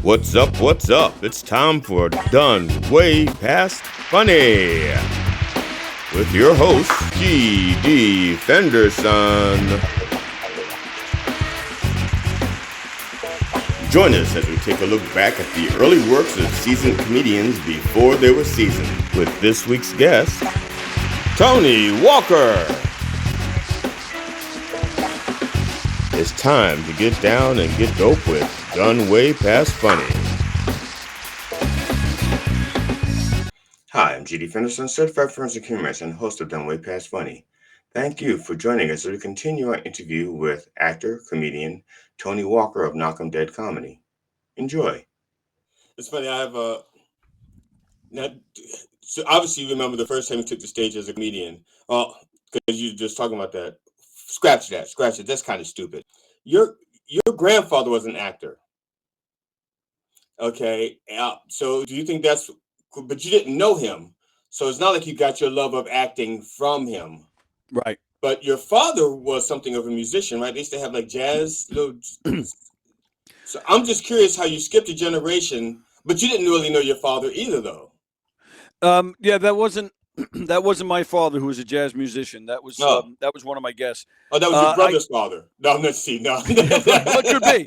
What's up? What's up? It's time for Done Way Past Funny with your host, G.D. Fenderson. Join us as we take a look back at the early works of seasoned comedians before they were seasoned with this week's guest, Tony Walker. It's time to get down and get dope with Done Way Past Funny. Hi, I'm G.D. Fenderson, Certified Forensic Humourist and host of Done Way Past Funny. Thank you for joining us as we continue our interview with actor, comedian Tony Walker of Knockem Dead Comedy. Enjoy. It's funny, I have a... So obviously you remember the first time you took the stage as a comedian. Well, because you were just talking about that. Scratch that. That's kind of stupid. Your grandfather was an actor. Okay. So do you think that's... But you didn't know him. So it's not like you got your love of acting from him. Right. But your father was something of a musician, right? They used to have like jazz. So I'm just curious how you skipped a generation, but you didn't really know your father either, though. Yeah, that wasn't my father, who was a jazz musician. That was one of my guests. Oh, that was your brother's father. No, let's see. No. It could be.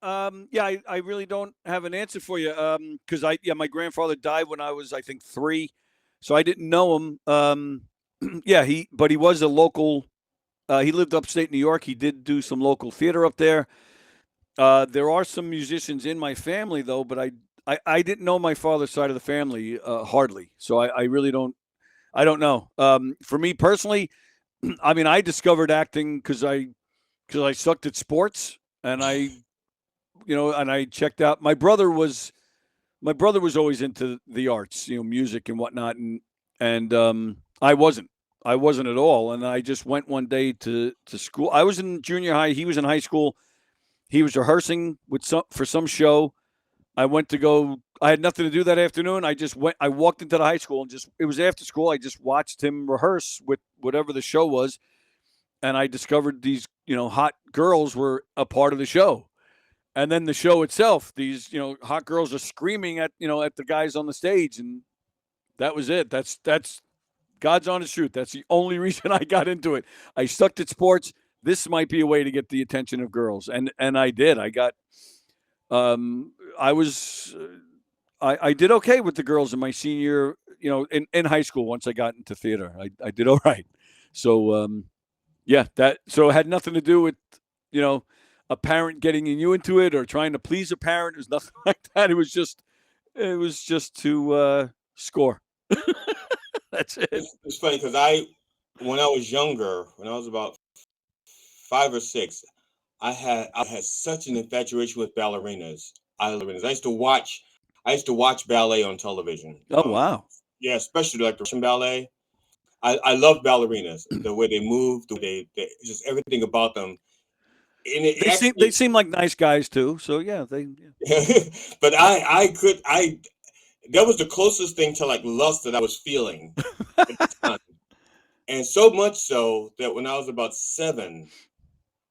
I really don't have an answer for you. Because my grandfather died when I was, I think, 3, so I didn't know him. But he was a local. He lived upstate New York. He did do some local theater up there. There are some musicians in my family, though, but I didn't know my father's side of the family hardly, so I really don't. I don't know. For me personally, I mean, I discovered acting because I sucked at sports, and I checked out. My brother was always into the arts, music and whatnot, and I wasn't at all. And I just went one day to school. I was in junior high. He was in high school. He was rehearsing for some show. I went to go. I had nothing to do that afternoon. I walked into the high school and it was after school. I just watched him rehearse with whatever the show was. And I discovered these, hot girls were a part of the show. And then the show itself, these, hot girls are screaming at the guys on the stage. And that was it. That's God's honest truth. That's the only reason I got into it. I sucked at sports. This might be a way to get the attention of girls. And I did. I got, I did okay with the girls in my senior, in high school. Once I got into theater, I did all right. So, so it had nothing to do with, a parent getting you into it or trying to please a parent. It was nothing like that. It was just to score. That's it. It's funny because when I was younger, when I was about 5 or 6, I had such an infatuation with ballerinas. I used to watch ballet on television. Oh, wow. Yeah, especially like the Russian ballet. I love ballerinas, the way they move, the way they just everything about them. And they seem like nice guys too. So yeah, But that was the closest thing to like lust that I was feeling at the time. And so much so that when I was about 7,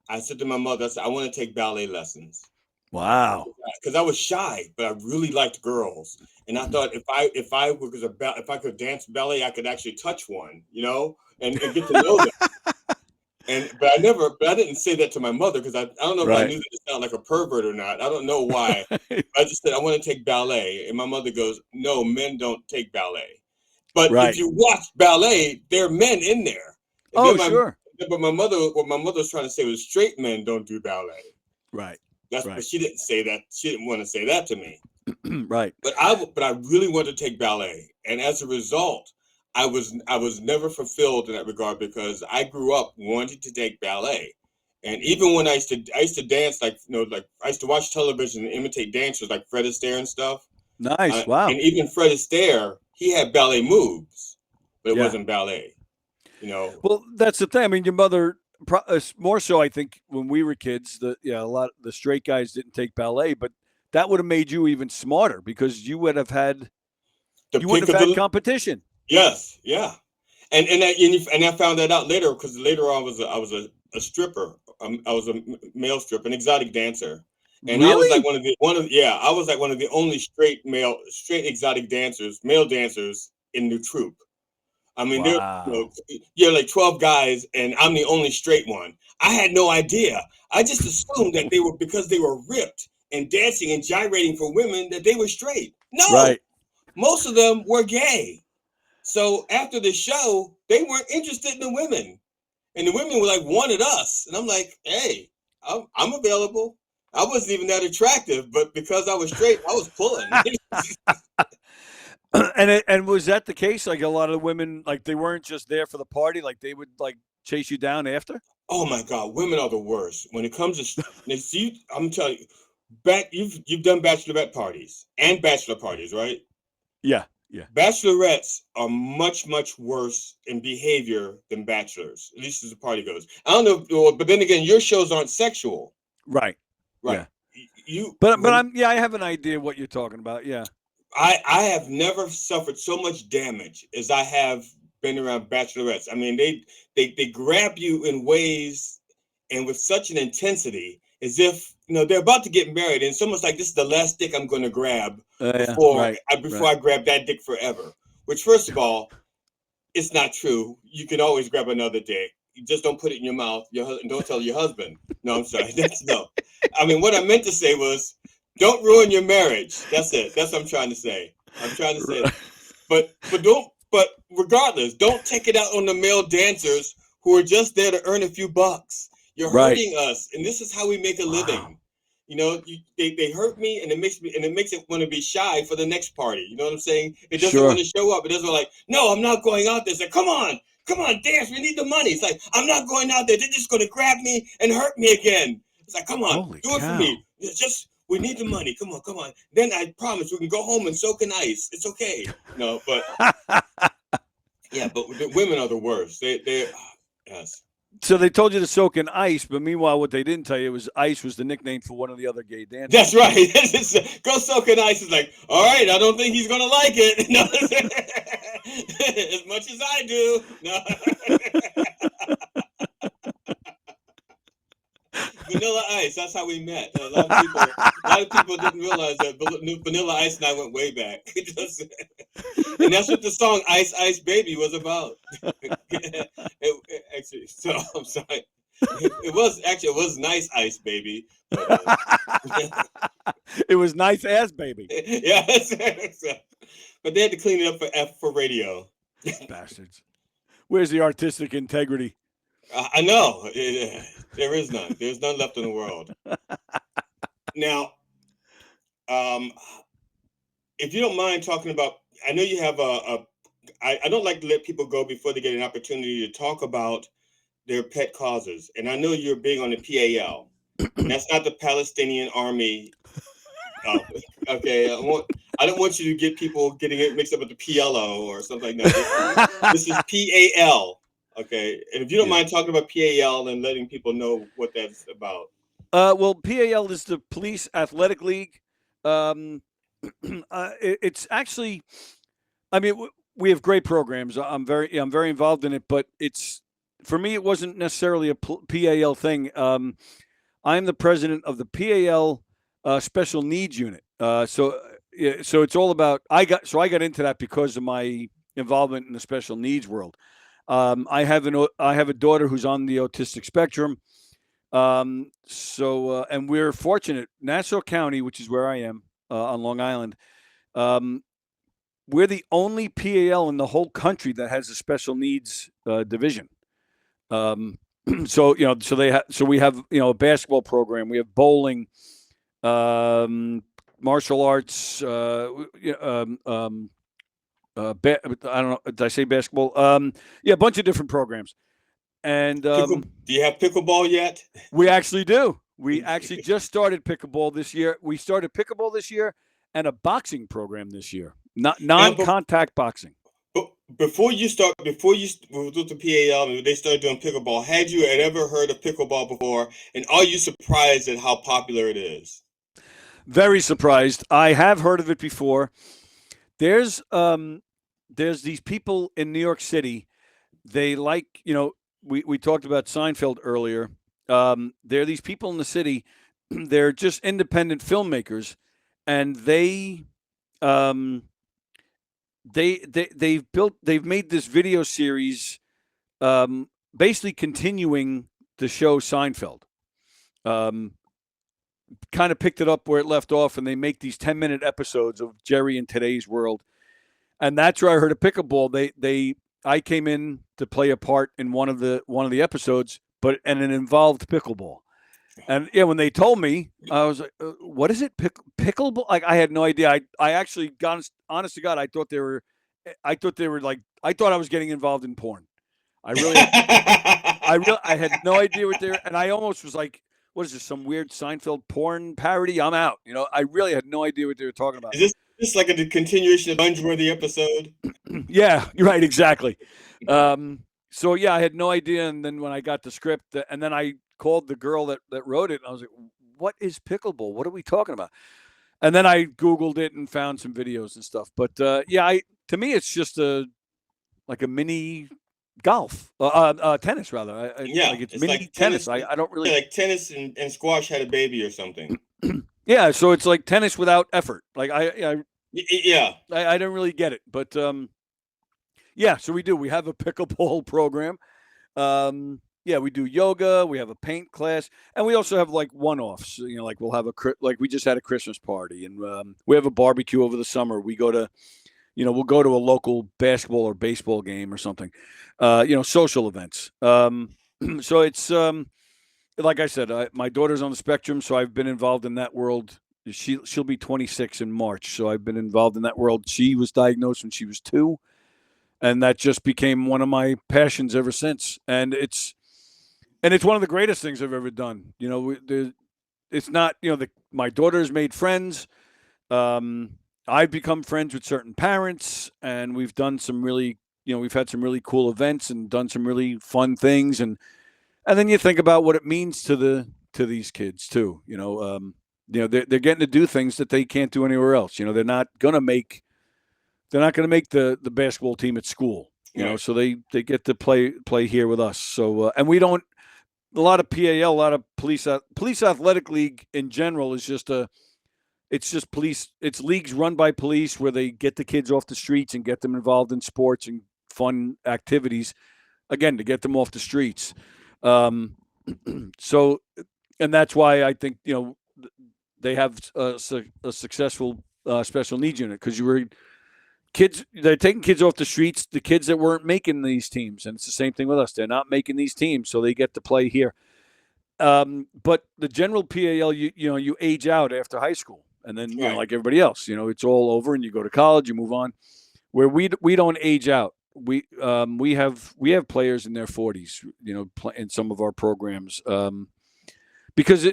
I said to my mother, I want to take ballet lessons. Wow. Because I was shy, but I really liked girls. And I thought if I could dance ballet, I could actually touch one, and get to know them. But I didn't say that to my mother because I don't know if I knew that it sounded like a pervert or not. I don't know why. I just said I want to take ballet, and my mother goes, "No, men don't take ballet." But if you watch ballet, there are men in there. Sure. But what my mother was trying to say was straight men don't do ballet. Right. But she didn't say that. She didn't want to say that to me. Right. But I really wanted to take ballet, and as a result, I was never fulfilled in that regard because I grew up wanting to take ballet, and even when I used to dance like I used to watch television and imitate dancers like Fred Astaire and stuff. Nice. Wow. And even Fred Astaire, he had ballet moves, but it wasn't ballet. Well, that's the thing. I mean, your mother more so. I think when we were kids, a lot of the straight guys didn't take ballet, but that would have made you even smarter because you would have had competition. Yes, yeah, and I found that out later because later on I was a stripper. I was a male stripper, an exotic dancer, And I was like Really? I was like one of the only straight exotic dancers, male dancers in the troupe. I mean, there, Wow. you're like 12 guys, and I'm the only straight one. I had no idea. I just assumed that they were because they were ripped and dancing and gyrating for women that they were straight. No, Right. most of them were gay. So after the show, they weren't interested in the women, and the women were like wanted us, and I'm like, hey, I'm available. I wasn't even that attractive, but because I was straight, I was pulling. And was that the case? Like a lot of women, like they weren't just there for the party, like they would like chase you down after? Oh my God, women are the worst when it comes to. See, I'm telling you, you've done bachelorette parties and bachelor parties, right? Yeah. Yeah. Bachelorettes are much worse in behavior than bachelors, at least as the party goes. I don't know, but then again, your shows aren't sexual, Right. right? Yeah. You But when I have an idea what you're talking about. Yeah. I have never suffered so much damage as I have been around bachelorettes. I mean, they grab you in ways and with such an intensity as if they're about to get married, and it's almost like this is the last dick I'm going to grab Yeah. before Right. before Right. I grab that dick forever. Which, first of all, it's not true. You can always grab another dick. You just don't put it in your mouth. Don't tell your husband. No, I'm sorry. That's no. I mean, what I meant to say was, don't ruin your marriage. That's it. That's what I'm trying to say. I'm trying to say, but don't. But regardless, don't take it out on the male dancers who are just there to earn a few bucks. You're Right. hurting us, and this is how we make a Wow. living. They hurt me, and it makes it want to be shy for the next party. You know what I'm saying? It doesn't want Sure. to show up. It doesn't like, no, I'm not going out there. It's like, come on, dance. We need the money. It's like, I'm not going out there. They're just going to grab me and hurt me again. It's like, come on, Holy do it for cow. me. It's just we need the money. Come on, come on. Then I promise we can go home and soak in ice. It's okay. No, but yeah, but the women are the worst. They yes. So they told you to soak in ice, but meanwhile, what they didn't tell you was ice was the nickname for one of the other gay That's dancers. right. Go soak in ice. Is like, all right, I don't think he's gonna like it. No, as much as I do. No. Vanilla Ice. That's how we met. A lot of people didn't realize that Vanilla Ice and I went way back. And that's what the song "Ice Ice Baby" was about. Actually, so I'm sorry. It was nice Ice Baby, but It was nice ass baby. yeah, but they had to clean it up for radio. Bastards. Where's the artistic integrity? I know there is none. There's none left in the world now. Um, if you don't mind talking about, I know you have I don't like to let people go before they get an opportunity to talk about their pet causes, and I know you're big on the PAL, and that's not the Palestinian Army. Oh, okay. I don't want you to get people getting it mixed up with the PLO or something like that. This is PAL. Okay, and if you don't Yeah. mind talking about PAL and letting people know what that's about. Well, PAL is the Police Athletic League. Um, it's actually, I mean, we have great programs. I'm very involved in it, but it's for me, it wasn't necessarily a PAL thing. I'm the president of the PAL Special Needs Unit. So it's all about. I got into that because of my involvement in the special needs world. I have a daughter who's on the autistic spectrum. And we're fortunate. Nassau County, which is where I am on Long Island, um, we're the only PAL in the whole country that has a special needs division. Um, so we have a basketball program. We have bowling, martial arts. I don't know. Did I say basketball? Yeah, a bunch of different programs. And Do you have pickleball yet? we actually do. We actually just started pickleball this year. We started pickleball this year and a boxing program this year. Not Now, non-contact boxing. before you were with the PAL and they started doing pickleball, had you ever heard of pickleball before? And are you surprised at how popular it is? Very surprised. I have heard of it before. There's um there's these people in New York City. They like, we talked about Seinfeld earlier. There are these people in the city. they're just independent filmmakers, and um, they've made this video series, basically continuing the show Seinfeld. Um, Kind of picked it up where it left off, and they make these 10-minute episodes of Jerry in Today's World, and that's where I heard of pickleball. I came in to play a part in one of the episodes, but and it involved pickleball. And yeah, when they told me, I was like, "What is it? Pickleball?" Like I had no idea. I actually got honest to God, I thought they were like, I thought I was getting involved in porn. I really had, I had no idea what they were, and I almost was like, "What is this? Some weird Seinfeld porn parody?" I'm out. I really had no idea what they were talking about. Is this like a continuation of Bungeworthy episode? Yeah, you're right, exactly. So yeah, I had no idea, and then when I got the script, and then I called the girl that wrote it, and I was like, "What is pickleball? What are we talking about?" And then I Googled it and found some videos and stuff. But yeah, to me, it's just like a mini golf, tennis rather. Yeah, Like it's it's mini like tennis. tennis. I don't Yeah, really. like tennis and squash had a baby or something. Yeah, so it's like tennis without effort. Like Yeah. I don't really get it, but yeah. So we do. We have a pickleball program. Yeah, we do yoga. We have a paint class, and we also have like one-offs. Like we'll have like we just had a Christmas party, and we have a barbecue over the summer. We'll go to a local basketball or baseball game or something. Social events. So it's like I said, my daughter's on the spectrum, so I've been involved in that world. She'll be 26 in March, so I've been involved in that world. She was diagnosed when she was 2, and that just became one of my passions ever since. And it's one of the greatest things I've ever done. It's not my daughter's made friends. Um, I've become friends with certain parents, and we've done some really we've had some really cool events and done some really fun things, and then you think about what it means to these kids too. They're getting to do things that they can't do anywhere else. They're not gonna make the basketball team at school. Right. So they get to play here with us. So and we don't a lot of PAL, a lot of police athletic league in general is just it's just police. It's leagues run by police where they get the kids off the streets and get them involved in sports and fun activities. Again, to get them off the streets. Um, so, and that's why I think they have a successful special needs unit, because they're taking kids off the streets, the kids that weren't making these teams, and it's the same thing with us. They're not making these teams, so they get to play here. But the general PAL, you age out after high school, and then Right. like everybody else, it's all over, and you go to college, you move on. Where we don't age out. We have players in their 40s, in some of our programs, because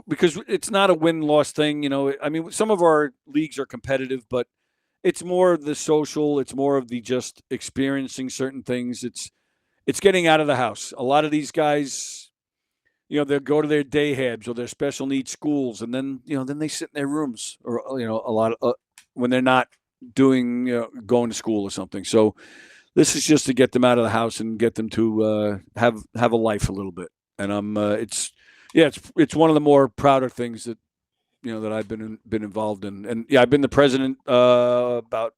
because it's not a win-loss thing. I mean, some of our leagues are competitive, but it's more of the social. It's more of the just experiencing certain things. It's getting out of the house. A lot of these guys, they'll go to their day habs or their special needs schools, and then they sit in their rooms, or a lot of when they're not doing going to school or something. So this is just to get them out of the house and get them to have a life a little bit. And it's one of the more prouder things that I've been involved in. And yeah, I've been the president about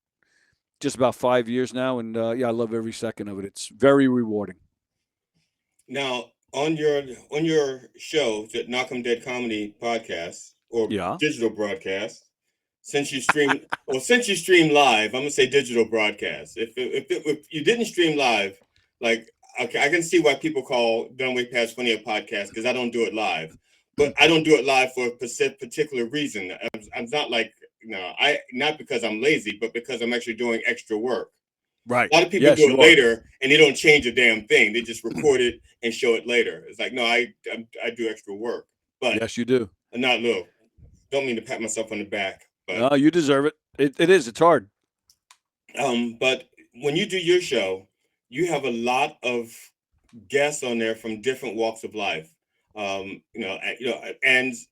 just about 5 years now, and yeah, I love every second of it. It's very rewarding. Now, on your show, the Knockem Dead Comedy podcast or Yeah. digital broadcast, since you stream live, I'm gonna say digital broadcast. If you didn't stream live, like, okay, I can see why people call Done Way Past Funny a podcast, because I don't do it live, but I don't do it live for a particular reason. I'm not like, I not because I'm lazy, but because I'm actually doing extra work. Right. A lot of people Yes, do you it are. later and they don't change a damn thing. They just record it and show it later. It's like, no, I do extra work, but Yes, you do. I'm not little. Don't mean to pat myself on the back, but No, you deserve it. It is. It's hard. but when you do your show, you have a lot of guests on there from different walks of life. And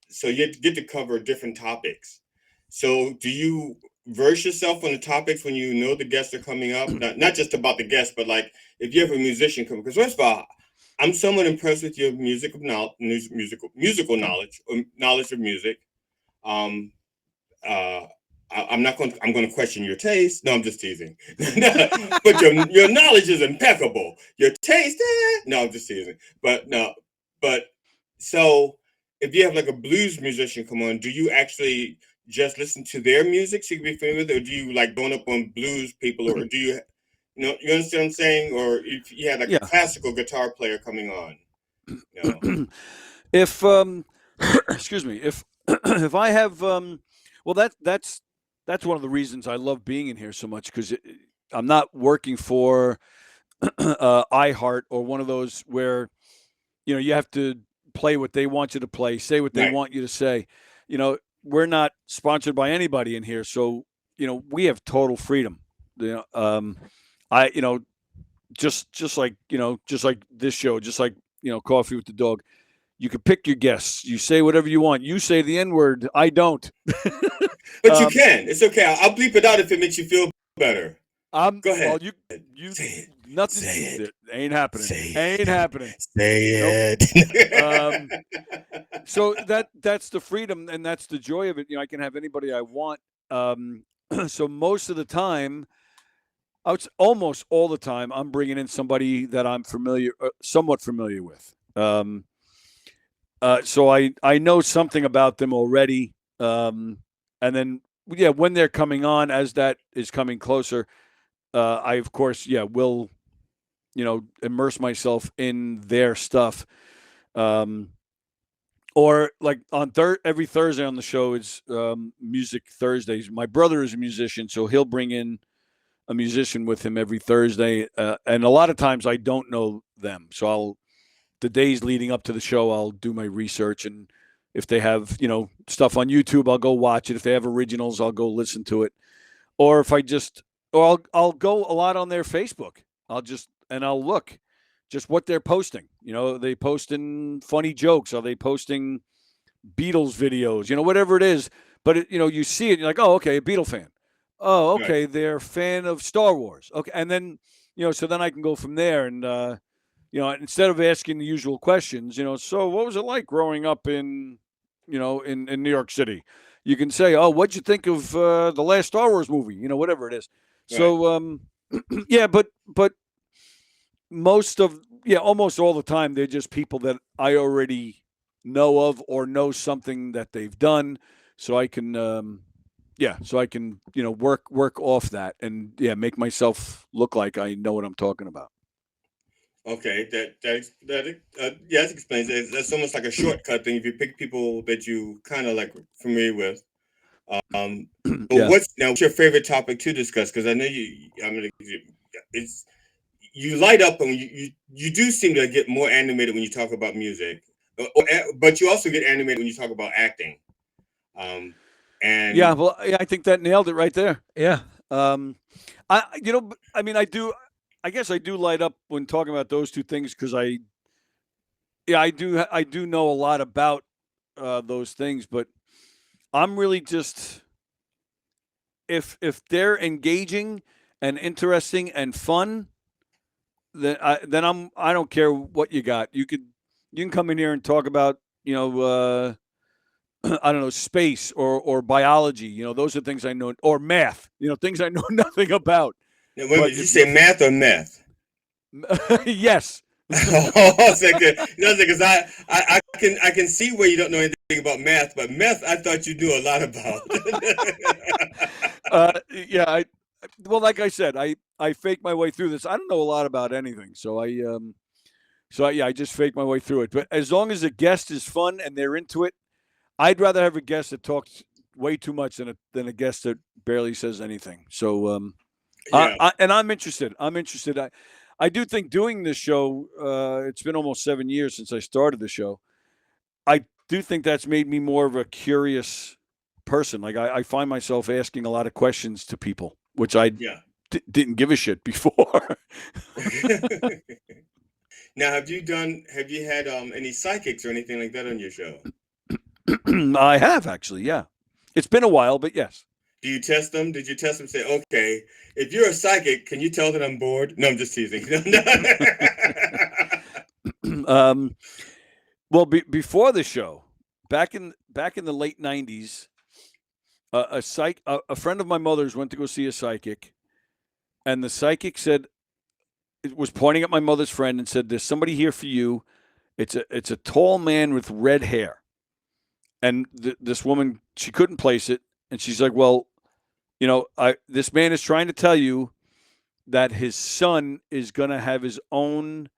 so you get to cover different topics. So do you verse yourself on the topics when the guests are coming up? Not just about the guests, but like if you have a musician come, because first of all, I'm somewhat impressed with your musical knowledge or knowledge of music. Um, uh, I'm not going. I'm going to question your taste. No, I'm just teasing. But your knowledge is impeccable. Your taste, no, I'm just teasing. But no, but so if you have like a blues musician come on, do you actually just listen to their music so you can be familiar with it, or do you like going up on blues people, or do you, you understand what I'm saying? Or if you had like a Yeah. classical guitar player coming on, you know, If excuse me, if if I have well, that's one of the reasons I love being in here so much, because I'm not working for iHeart or one of those where you have to play what they want you to play, say what they right? want you to say. We're not sponsored by anybody in here, so we have total freedom. I just like this show, just like Coffee with the Dog. You can pick your guests. You say whatever you want. You say the N word. I don't. But you um, can. It's okay. I'll bleep it out if it makes you feel better. I'm Go ahead. well. You Say it. nothing. Say it. That ain't happening. Say Ain't it. happening. Nope. Say Um, it. so that's the freedom and that's the joy of it. I can have anybody I want. Um, so most of the time, almost all the time, I'm bringing in somebody that I'm somewhat familiar with. So I know something about them already, and then yeah, when they're coming on, as that is coming closer, I of course will immerse myself in their stuff. Um, or like on every Thursday on the show is Music Thursdays. My brother is a musician, so he'll bring in a musician with him every Thursday, and a lot of times I don't know them, so the days leading up to the show, I'll do my research, and if they have stuff on YouTube, I'll go watch it. If they have originals, I'll go listen to it. Or if I just, or I'll go a lot on their Facebook. I'll look just what they're posting. Are they posting funny jokes? Are they posting Beatles videos? Whatever it is. But you see it, you're like, oh, okay, a Beatle fan. Oh, Right. okay, they're a fan of Star Wars. Okay, and then so then I can go from there, and instead of asking the usual questions, so what was it like growing up in New York City? You can say, oh, what'd you think of the last Star Wars movie? Whatever it is. Right. So, yeah, but almost all the time, they're just people that I already know of or know something that they've done. So I can, work off that and make myself look like I know what I'm talking about. Okay. Yes explains it. That's almost like a shortcut thing. If you pick people that you kind of like familiar with. But Yeah. what's your favorite topic to discuss? Because I know you. I mean, it's you light up and you do seem to get more animated when you talk about music, but you also get animated when you talk about acting. Um, Yeah, and well, yeah, I think that nailed it right there. Yeah. Um, I mean, I do. I guess I do light up when talking about those two things because I do know a lot about those things, but I'm really just if they're engaging and interesting and fun, I don't care what you got. You can come in here and talk about I don't know, space or biology. Those are things I know, or math. Things I know nothing about. wait a minute, But did you if say you're, math or meth? yes, Oh, second. No, because I can see where you don't know anything about math, but meth I thought you knew a lot about. yeah, well, like I said, I fake my way through this. I don't know a lot about anything, so I just fake my way through it. But as long as the guest is fun and they're into it, I'd rather have a guest that talks way too much than a guest that barely says anything. So Yeah. and I'm interested. I'm interested. I do think doing this show. It's been almost 7 years since I started the show. I do think that's made me more of a curious person. Like I find myself asking a lot of questions to people, which I Yeah. didn't give a shit before. Now, have you had any psychics or anything like that on your show? I have actually. Yeah, it's been a while, but yes. Do you test them? Did you test them? Say, okay, if you're a psychic, can you tell that I'm bored? No, I'm just teasing. No, no. um, well, before the show, back in the late '90s, a friend of my mother's went to go see a psychic, and the psychic said it was pointing at my mother's friend and said, "There's somebody here for you. It's a tall man with red hair." And this woman, she couldn't place it, and she's like, "Well, this man is trying to tell you that his son is going to have his own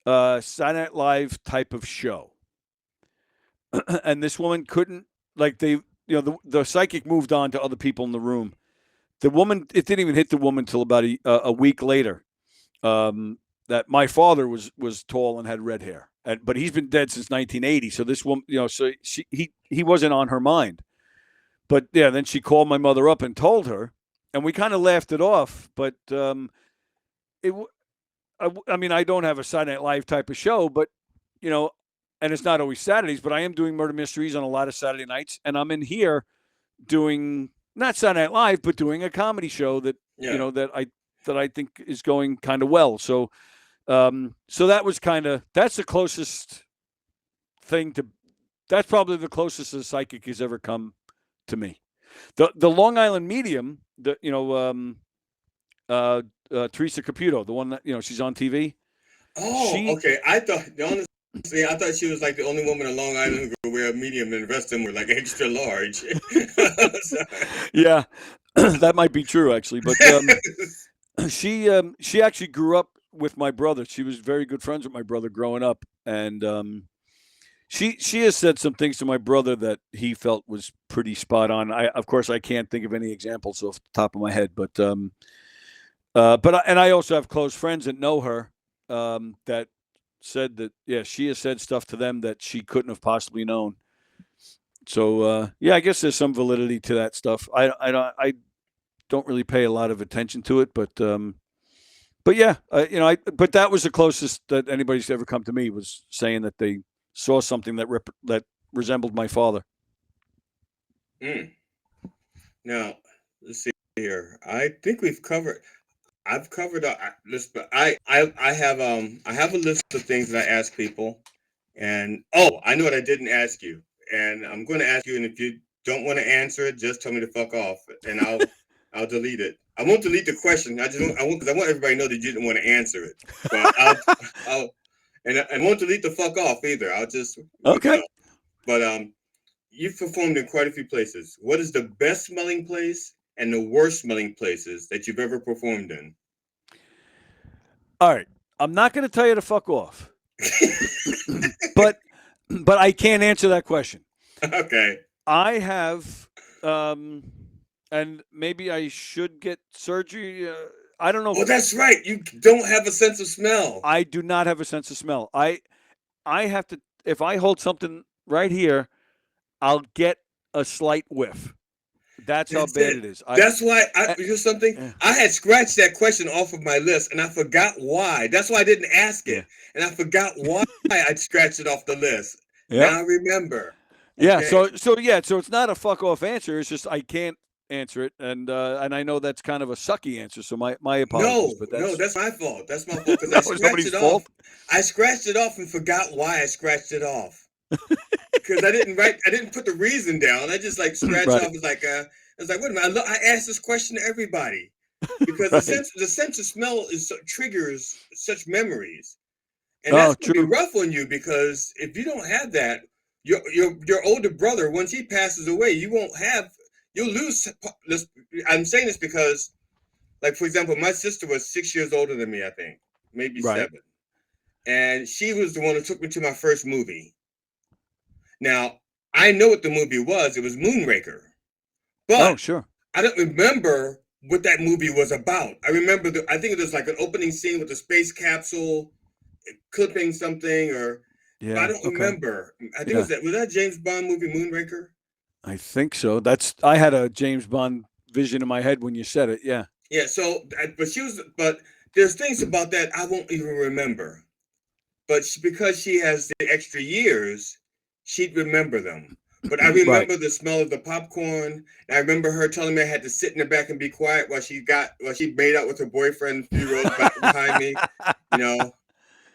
Saturday Night Live type of show." And this woman couldn't, like, the psychic moved on to other people in the room. The woman, it didn't even hit the woman till about a week later. That my father was tall and had red hair, but he's been dead since 1980. So this woman, so he wasn't on her mind. But yeah, then she called my mother up and told her, and we kind of laughed it off. But I mean, I don't have a Saturday Night Live type of show, but and it's not always Saturdays. But I am doing murder mysteries on a lot of Saturday nights, and I'm in here doing not Saturday Night Live, but doing a comedy show that that I think is going kind of well. So that was that's the closest thing to. That's probably the closest a psychic has ever come to me. The Long Island medium, Teresa Caputo, the one that she's on TV. Oh, okay. I thought she was like the only woman in Long Island who could wear a medium, and the rest of them were like extra large. Yeah, that might be true actually, but she actually grew up with my brother. She was very good friends with my brother growing up, and she has said some things to my brother that he felt was pretty spot on. Of course I can't think of any examples off the top of my head, but I also have close friends that know her that said that she has said stuff to them that she couldn't have possibly known. So I guess there's some validity to that stuff. I don't really pay a lot of attention to it, but yeah, but that was the closest that anybody's ever come to me, was saying that they saw something that resembled my father. Now, let's see here. I think I've covered a list, but I have a list of things that I ask people, and I know what I didn't ask you, and I'm going to ask you, and if you don't want to answer it, just tell me to fuck off, and I'll delete it. I won't delete the question. I won't, because I want everybody to know that you didn't want to answer it, but I won't delete the fuck off either. I'll just okay. But you've performed in quite a few places. What is the best smelling place and the worst smelling places that you've ever performed in? All right. I'm not going to tell you to fuck off. but I can't answer that question. Okay. I have and maybe I should get surgery. I don't know. Oh, that's right. You don't have a sense of smell. I do not have a sense of smell. I have to, if I hold something right here, I'll get a slight whiff. That's how bad it is. That's why I had scratched that question off of my list, and I forgot why. That's why I didn't ask it, and I forgot why I scratched it off the list. Yep. Now I remember. Okay. Yeah. So it's not a fuck off answer. It's just I can't answer it, and I know that's kind of a sucky answer. So my apologies. No, that's my fault. That's my fault, because I scratched it off. I scratched it off and forgot why I scratched it off. Because I didn't put the reason down. I just scratched off. It's like wait a minute. I asked this question to everybody, because the sense of smell triggers such memories, and that's gonna be rough on you, because if you don't have that, your older brother, once he passes away, you'll lose. I'm saying this because, for example, my sister was 6 years older than me. I think maybe 7, and she was the one who took me to my first movie. Now, I know what the movie was. It was Moonraker. But I don't remember what that movie was about. I remember, I think it was like an opening scene with a space capsule clipping something, but I don't remember. I think was that James Bond movie, Moonraker? I think so. I had a James Bond vision in my head when you said it. Yeah. Yeah. So, but there's things about that I won't even remember. But because she has the extra years, she'd remember them. But I remember the smell of the popcorn. And I remember her telling me I had to sit in the back and be quiet while she made out with her boyfriend a few rows back behind me,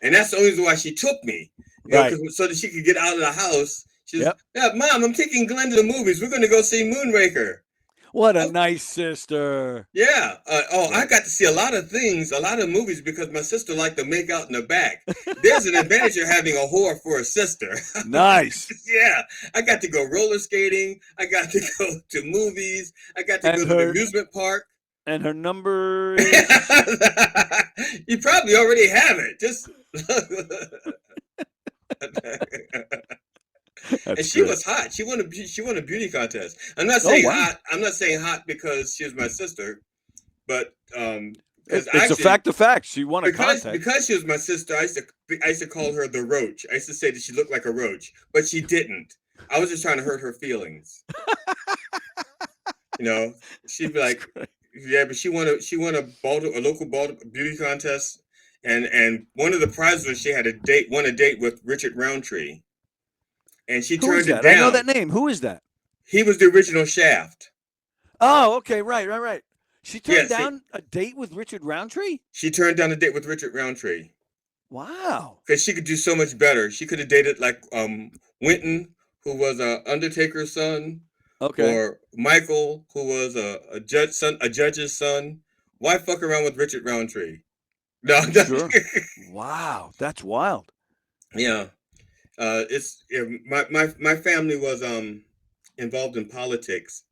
and that's the only reason why she took me. Right. So that she could get out of the house. She's, Yep. yeah, Mom, I'm taking Glenn to the movies. We're going to go see Moonraker. What a Oh, nice sister. yeah. I Right. got to see a lot of things, a lot of movies because my sister liked to make out in the back. There's an advantage of having a whore for a sister. Nice. Yeah. I got to go roller skating. I got to go to movies. I got to go And to the her amusement park. number is You probably already have it. Just and that's she great. was hot. She won a beauty contest. I'm not Oh saying wow. hot. I'm not saying hot because she was my sister, but because It's a actually fact of facts. She won a contest. because she was my sister, I used to call her the roach. I used to say that she looked like a roach, but she didn't. I was just trying to hurt her feelings. You know, she'd be That's like, great. yeah, but a local Baltimore beauty contest, and one of the prizes was she had won a date with Richard Roundtree, and she Who is turned it that? I know down. that name. Who is that? He was the original Shaft. Oh, okay, right. She turned Yes, down a date with Richard Roundtree? she turned down a date with Richard Roundtree Wow. because she could do so much better. She could have dated like Winton, who was a Undertaker's son, Okay. or Michael, who was a judge's son. Why fuck around with Richard Roundtree? No, no. Sure. Wow, that's wild. Yeah. It's yeah, my family was involved in politics,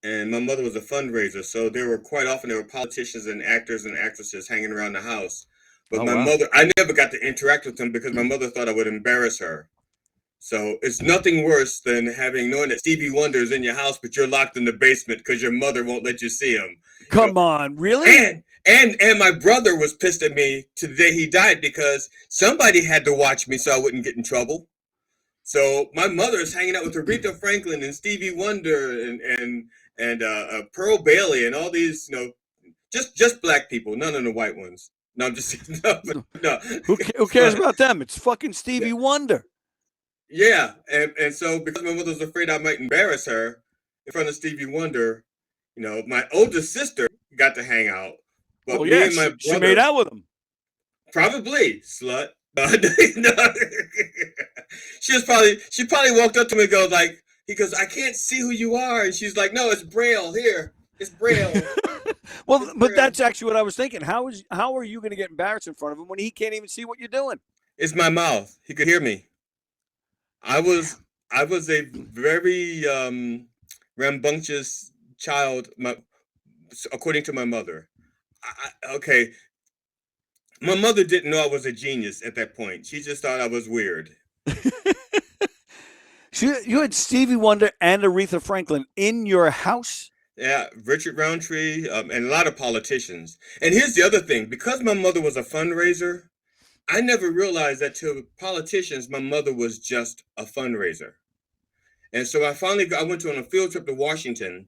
and my mother was a fundraiser, so there were politicians and actors and actresses hanging around the house. But Oh my wow. mother, I never got to interact with them because my mother thought I would embarrass her. So it's nothing worse than knowing that Stevie Wonder is in your house, but you're locked in the basement because your mother won't let you see him. Come on, really? And my brother was pissed at me to the day he died because somebody had to watch me so I wouldn't get in trouble. So my mother is hanging out with Aretha Franklin and Stevie Wonder and Pearl Bailey and all these, just black people, none of the white ones. No, I'm just no, no. Who cares about them? It's fucking Stevie Wonder. Yeah, and so because my mother was afraid I might embarrass her in front of Stevie Wonder, my oldest sister got to hang out, but Well, me yeah, and my she made brother out with him. probably slut. No. She probably walked up to me and goes like, he goes, I can't see who you are, and she's like, no, it's Braille here, it's Braille, Well, it's but Braille. that's actually what I was thinking. How are you going to get embarrassed in front of him when he can't even see what you're doing? It's my mouth. He could hear me. I was I was a very rambunctious child, according to my mother. Okay, my mother didn't know I was a genius at that point. She just thought I was weird. So you had Stevie Wonder and Aretha Franklin in your house? Yeah, Richard Roundtree, and a lot of politicians. And here's the other thing: because my mother was a fundraiser, I never realized that to politicians, my mother was just a fundraiser. And so I went on a field trip to Washington,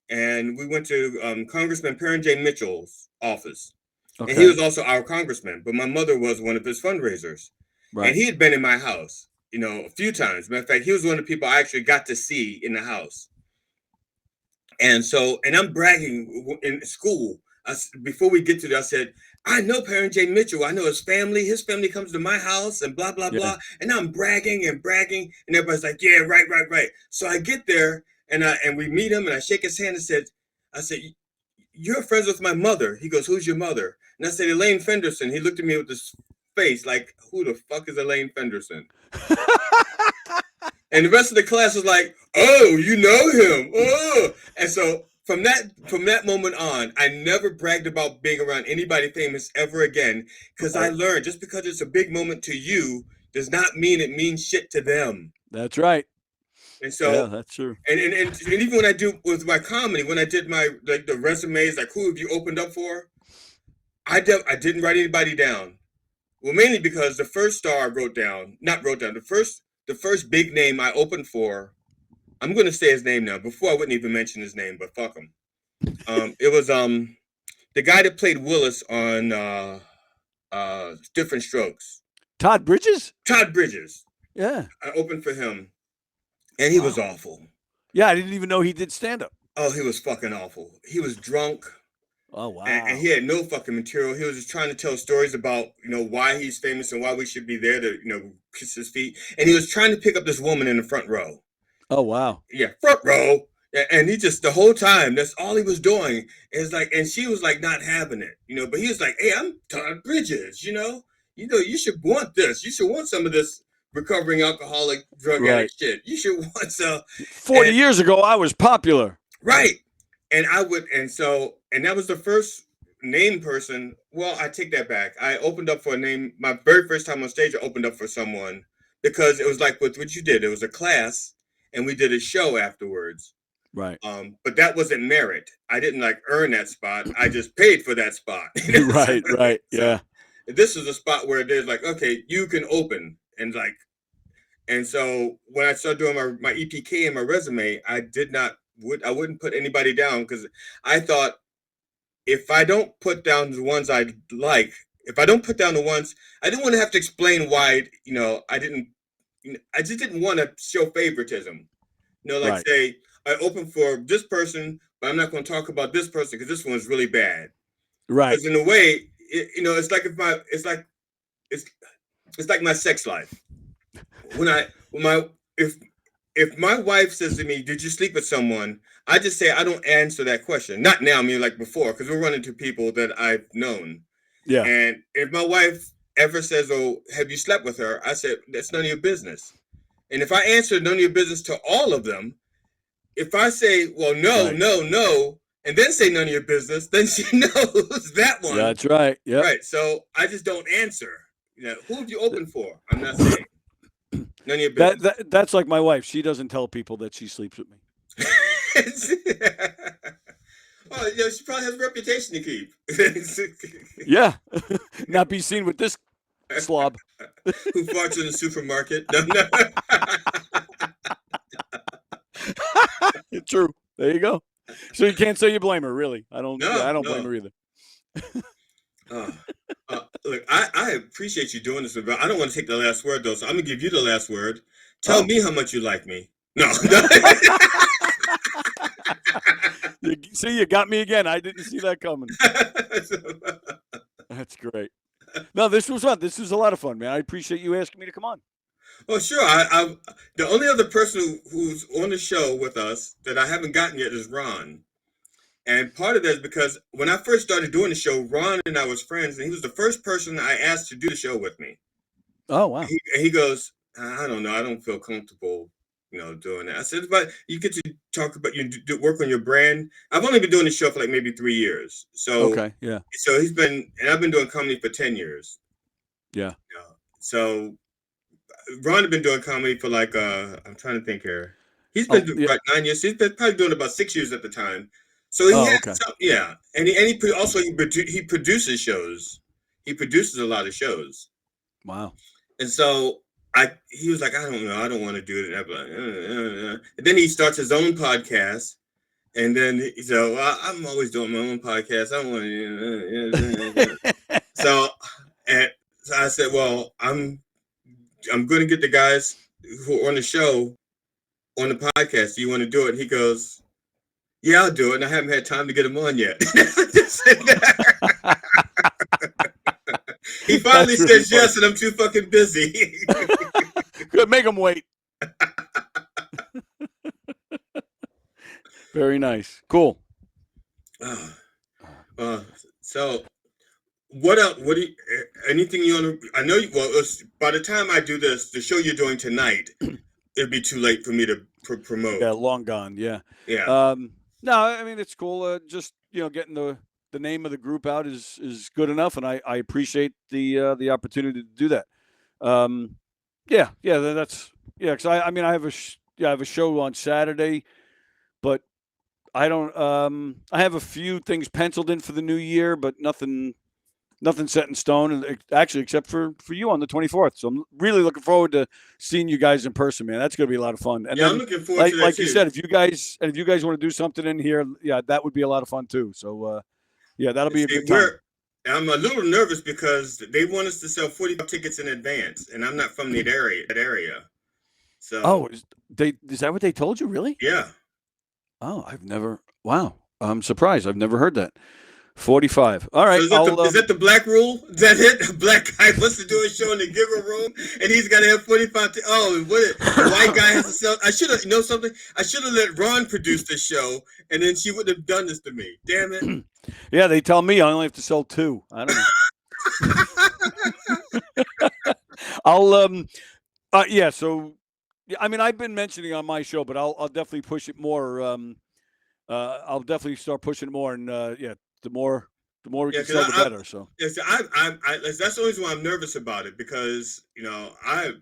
and we went to Congressman Perrin J. Mitchell's office. And he Okay. was also our congressman, but my mother was one of his fundraisers. And Right. he had been in my house, a few times. Matter of fact, he was one of the people I actually got to see in the house. And I'm bragging in school. Before we get to that, I said, I know Perrin J. Mitchell. I know his family. His family comes to my house and blah, blah, Yeah. blah. And I'm bragging and bragging. And everybody's like, yeah, right. So I get there and we meet him and I shake his hand and I said, you're friends with my mother. He goes, who's your mother? And I said, Elaine Fenderson. He looked at me with this face like, who the fuck is Elaine Fenderson? And the rest of the class was like, oh, you know him. Oh. And so from that moment on, I never bragged about being around anybody famous ever again. Because I Right. learned just because it's a big moment to you does not mean it means shit to them. That's right. And Yeah, so that's true. and even when I do with my comedy, when I did my like the resumes, like who have you opened up for? I didn't write anybody down. Well, mainly because the first star I wrote down, not wrote down, the first big name I opened for, I'm gonna say his name now. Before I wouldn't even mention his name, but fuck him. It was the guy that played Willis on Different Strokes. Todd Bridges? Todd Bridges. Yeah. I opened for him, and he was Wow. awful. Yeah, I didn't even know he did stand up. Oh, he was fucking awful. He was drunk. Oh and wow. he had no fucking material. He was just trying to tell stories about, why he's famous and why we should be there to, kiss his feet. And he was trying to pick up this woman in the front row. Oh wow. Yeah, front row. And he just the whole time, that's all he was doing. Is like, and she was like not having it, But he was like, "Hey, I'm Todd Bridges, you should want this. You should want some of this recovering alcoholic drug Right. addict shit. You should want some." 40 And years ago, I was popular. right, and I would, and that was the first name person. Well, I take that back. I opened up for a name. My very first time on stage, I opened up for someone because it was like what you did. It was a class, and we did a show afterwards. Right. But that wasn't merit. I didn't like earn that spot. I just paid for that spot. Right. Right. So Yeah. this is a spot where there's like, okay, you can open and so when I started doing my EPK and my resume, I wouldn't put anybody down because I thought if I don't put down the ones I like, if I don't put down the ones, I didn't want to have to explain why, I just didn't want to show favoritism. Like Right. say I open for this person, but I'm not going to talk about this person because this one's really bad. Right. Because in a way, it's like it's it's like my sex life. When my if my wife says to me, "Did you sleep with someone?" I just say I don't answer that question. Not now, I mean like before, because we're running to people that I've known. Yeah. And if my wife ever says, "Oh, have you slept with her?" I said, "That's none of your business." And if I answer none of your business to all of them, if I say, well, no, Right. no, no, and then say none of your business, then she knows that one. That's right. Yep. Right. So I just don't answer. Who have you opened for? I'm not saying. None of your business. That's like my wife. She doesn't tell people that she sleeps with me. Well, she probably has a reputation to keep. Yeah. Not be seen with this slob. Who farts in the supermarket? No, no. True. There you go. So you can't say you blame her, really. I don't. No, Yeah, I don't no. blame her either. Look, I appreciate you doing this, but I don't want to take the last word though, so I'm gonna give you the last word. Tell me how much you like me. No. See, you got me again. I didn't see that coming. That's great. No, this was fun. This was a lot of fun, man. I appreciate you asking me to come on. Well, sure. The only other person who's on the show with us that I haven't gotten yet is Ron. And part of that is because when I first started doing the show, Ron and I was friends, and he was the first person I asked to do the show with me. Oh wow! He goes, I don't know, I don't feel comfortable, doing that. I said, but you get to talk about work on your brand. I've only been doing the show for like maybe 3 years, so okay, yeah. So I've been doing comedy for 10 years. Yeah. So Ron had been doing comedy for like I'm trying to think here. He's been doing about 9 years. He's been probably doing about 6 years at the time. So he has okay. some, yeah, and he produces shows. He produces a lot of shows. Wow. And so he was like, I don't know, I don't want to do it. And then he starts his own podcast. And then I'm always doing my own podcast. I don't want to. So I said, well, I'm going to get the guys who are on the show on the podcast. Do you want to do it? And he goes, yeah, I'll do it. And I haven't had time to get him on yet. He finally says yes, and I'm too fucking busy. Good, make him wait. Very nice. Cool. So what else? What do you? Anything you want to? I know. By the time I do this, the show you're doing tonight, it'd be too late for me to promote. Yeah, long gone. Yeah. Yeah. No, I mean it's cool. Just getting the name of the group out is good enough, and I appreciate the opportunity to do that. Yeah, that's because I mean I have a show on Saturday, but I don't. I have a few things penciled in for the new year, but nothing set in stone. And actually, except for you on the 24th. So I'm really looking forward to seeing you guys in person, man. That's going to be a lot of fun. And then, I'm looking forward to that like too. you said, if you guys want to do something in here, yeah, that would be a lot of fun too. So yeah, that'll be a good time. I'm a little nervous because they want us to sell 45 tickets in advance, and I'm not from that area. So is that what they told you? Really? Yeah. Oh, I've never. Wow, I'm surprised. I've never heard that. 45. All So right. I'll is that the black rule? Is that it? A black guy wants to do a show in the giggle room, and he's got to have 45. Oh, a white guy has to sell. I should have, something. I should have let Ron produce this show, and then she wouldn't have done this to me. Damn it. Yeah, they tell me I only have to sell 2. I don't know. I'll yeah, so I mean I've been mentioning on my show, but I'll definitely push it more. I'll definitely start pushing it more, and yeah, the more we can sell, the better. So yeah, so that's the only reason why I'm nervous about it, because like I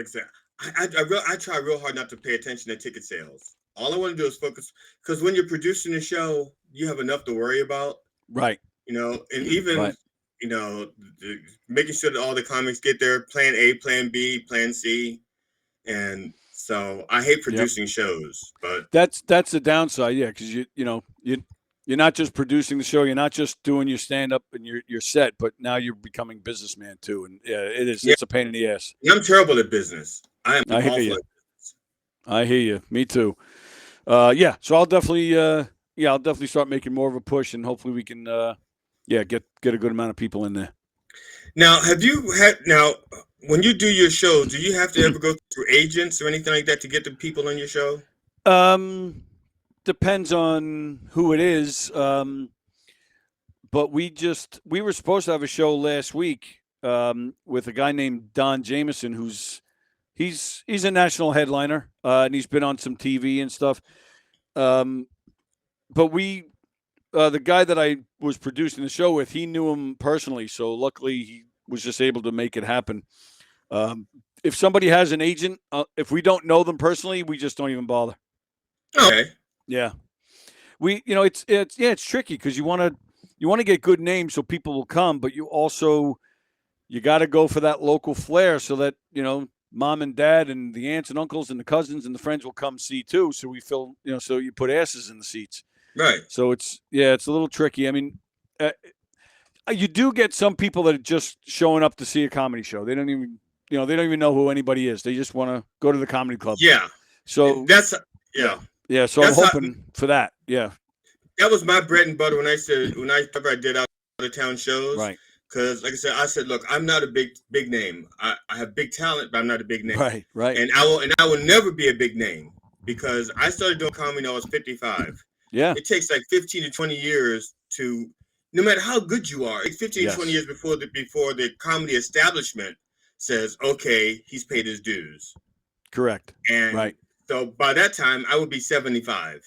said, I try real hard not to pay attention to ticket sales. All I want to do is focus, because when you're producing a show, you have enough to worry about. Right. And even right. Making sure that all the comics get their plan A, plan B, plan C, and so I hate producing shows, but that's the downside, yeah, because you're not just producing the show, you're not just doing your stand up and your set, but now you're becoming businessman too, and yeah, it's a pain in the ass. I'm terrible at business. I am awful at business. I hear you. Me too. Yeah, so I'll definitely start making more of a push, and hopefully we can get a good amount of people in there. Now, when you do your show, do you have to ever go through agents or anything like that to get the people on your show? Depends on who it is. But we were supposed to have a show last week with a guy named Don Jameson, he's a national headliner, and he's been on some TV and stuff. But the guy that I was producing the show with, he knew him personally, so luckily he was just able to make it happen. If somebody has an agent, if we don't know them personally, we just don't even bother. Okay. Yeah. It's tricky because you want to get good names so people will come, but you got to go for that local flair so that, mom and dad and the aunts and uncles and the cousins and the friends will come see too. So we feel, so you put asses in the seats. Right. So it's a little tricky. I mean, you do get some people that are just showing up to see a comedy show. They don't even know who anybody is. They just want to go to the comedy club. Yeah. So that's yeah. Yeah. So I'm hoping for that. Yeah. That was my bread and butter when I did out of town shows. Right. Because like I said, look, I'm not a big name. I have big talent, but I'm not a big name. Right. And I will never be a big name, because I started doing comedy when I was 55. Yeah. It takes like 15 to 20 years to, no matter how good you are, it's 15 to 20 years before the comedy establishment says, okay, he's paid his dues. Correct. And so by that time, I would be 75.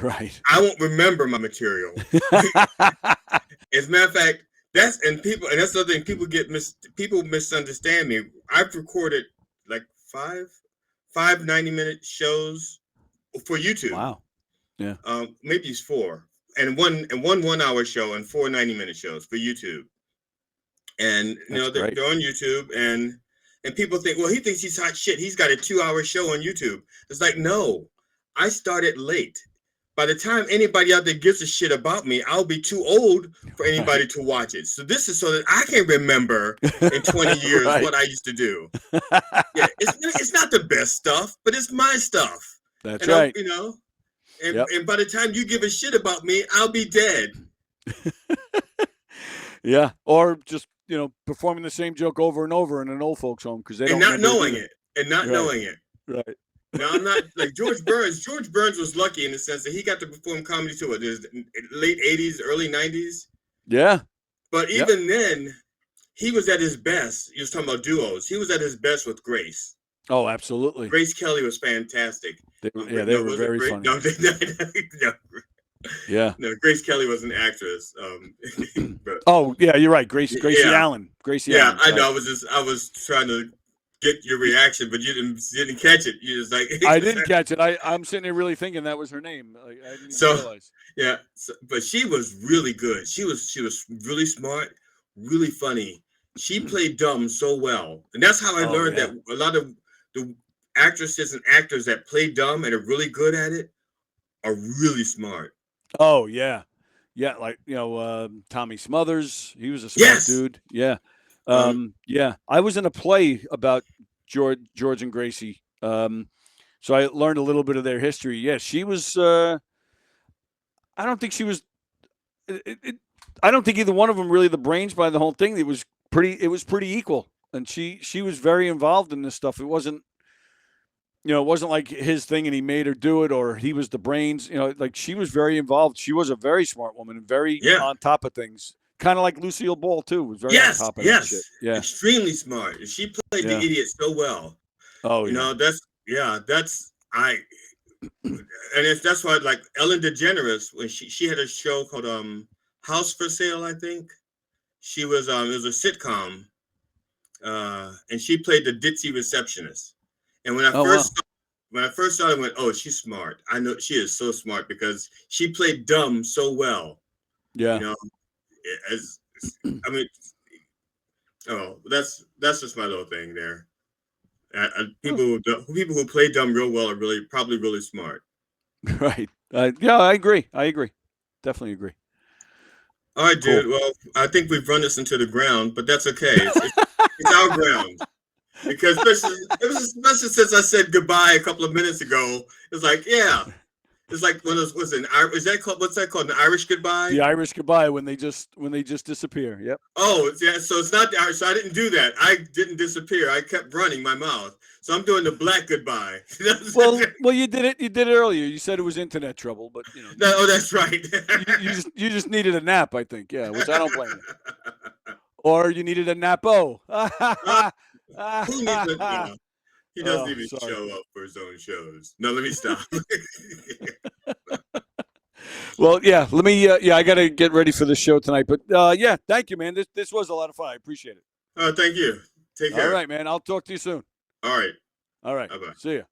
Right. I won't remember my material. As a matter of fact, that's the other thing. People misunderstand me. I've recorded like five 90-minute shows for YouTube. Wow. Yeah. Maybe it's 4, and one 1-hour show, and 4 90-minute shows for YouTube. And they're on YouTube, and people think, well, he thinks he's hot shit. He's got a 2-hour show on YouTube. It's like, no, I started late. By the time anybody out there gives a shit about me, I'll be too old for anybody to watch it. So this is so that I can remember in 20 years what I used to do. Yeah, it's not the best stuff, but it's my stuff. That's right. And by the time you give a shit about me, I'll be dead. Yeah, or just performing the same joke over and over in an old folks' home because they don't not knowing it. Right. No, I'm not like George Burns. George Burns was lucky in the sense that he got to perform comedy too. It was late 80s, early 90s. Yeah. But even then, he was at his best. He was talking about duos. He was at his best with Grace. Oh, absolutely. Grace Kelly was fantastic. They were very funny. No. Yeah. No, Grace Kelly was an actress. But, oh, yeah, you're right. Gracie Allen. Gracie Allen. I know. I was trying to get your reaction, but you didn't catch it. You just like I didn't catch it. I'm sitting there really thinking that was her name. I didn't even realize. Yeah, but she was really good. She was really smart, really funny. She played dumb so well, and that's how I learned that a lot of the actresses and actors that play dumb and are really good at it are really smart. Oh yeah, like Tommy Smothers. He was a smart dude. Yeah. Yeah, I was in a play about George and Gracie, so I learned a little bit of their history. Yeah, she was. I don't think she was. I don't think either one of them really the brains behind the whole thing. It was pretty. It was pretty equal, and she was very involved in this stuff. It wasn't. It wasn't like his thing and he made her do it or he was the brains. Like she was very involved. She was a very smart woman and very Yeah. on top of things. Kind of like Lucille Ball too, was very on top of that shit. Yeah. Extremely smart. She played the idiot so well. Oh, yeah. That's and that's why, like, Ellen DeGeneres, when she had a show called House for Sale, I think. She was it was a sitcom, and she played the ditzy receptionist. And when I first saw it, I went, "Oh, she's smart. I know she is so smart because she played dumb so well." Yeah. I mean, that's just my little thing there. People who play dumb real well are probably really smart. Right. Yeah, I agree. Definitely agree. All right, dude. Cool. Well, I think we've run this into the ground, but that's okay. It's our ground. Because especially since I said goodbye a couple of minutes ago, it's like, yeah. It's like what's that called? An Irish goodbye? The Irish goodbye when they just disappear. Yep. Oh, yeah. So it's not the Irish. So I didn't do that. I didn't disappear. I kept running my mouth. So I'm doing the black goodbye. well, you did it. You did it earlier. You said it was internet trouble, but No, that's right. you just needed a nap, I think. Yeah, which I don't blame you. Or you needed a napo. Who needs a, he doesn't even show up for his own shows. No, let me stop. Well, yeah, let me. I got to get ready for the show tonight. But yeah, thank you, man. This was a lot of fun. I appreciate it. Thank you. Take care. All right, man. I'll talk to you soon. All right. Bye-bye. See ya.